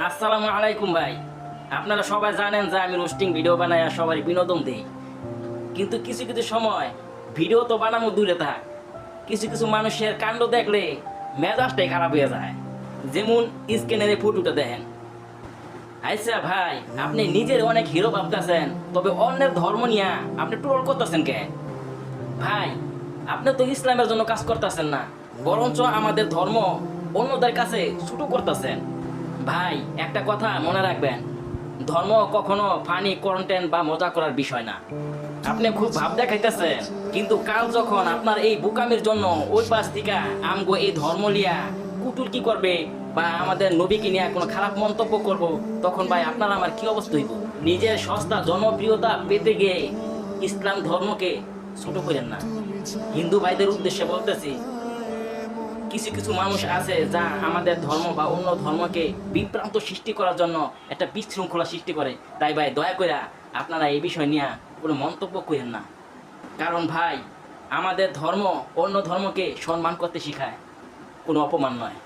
আসসালামু আলাইকুম ভাই। আপনারা সবাই জানেন যে আমি রোস্টিং ভিডিও বানাই আর সবাই বিনোদন দিই, কিন্তু কিছু কিছু সময় ভিডিও তো বানানো দূরে থাক, কিছু কিছু মানুষের কাণ্ড দেখলে মেজাজটাই খারাপ হয়ে যায়। যেমন স্ক্যানারে ফটোটা দেখেন। আচ্ছা ভাই, আপনি নিজের অনেক হিরো ভাবতেছেন, তবে অন্যের ধর্ম নিয়ে আপনি ট্রোল করতেছেন কে? ভাই, আপনি তো ইসলামের জন্য কাজ করতেছেন না, বরঞ্চ আমাদের ধর্ম অন্যদের কাছে ছোট করতেছেন। ভাই, একটা কথা মনে রাখবেন, ধর্ম কখনো ফানি কন্টেন্ট বা মজা করার বিষয় না। আপনি খুব ভাব দেখাইতেছেন, কিন্তু কাল যখন আপনার এই বোকামির জন্য ওই পাশ থেকে আমগো এই ধর্ম লিয়া কুটুর কি করবে বা আমাদের নবীকে নিয়ে কোনো খারাপ মন্তব্য করব, তখন ভাই আপনার আমার কি অবস্থা হইব? নিজের সস্তা জনপ্রিয়তা পেতে গিয়ে ইসলাম ধর্মকে ছোট করেন না। হিন্দু ভাইদের উদ্দেশ্যে বলতেছি, কিছু কিছু মানুষ আছে যা আমাদের ধর্ম বা অন্য ধর্মকে বিভ্রান্ত সৃষ্টি করার জন্য একটা বিশৃঙ্খলা সৃষ্টি করে। তাই ভাই, দয়া করে আপনারা এই বিষয় নিয়ে কোনো মন্তব্য করেন না। কারণ ভাই, আমাদের ধর্ম অন্য ধর্মকে সম্মান করতে শেখায়, কোনো অপমান নয়।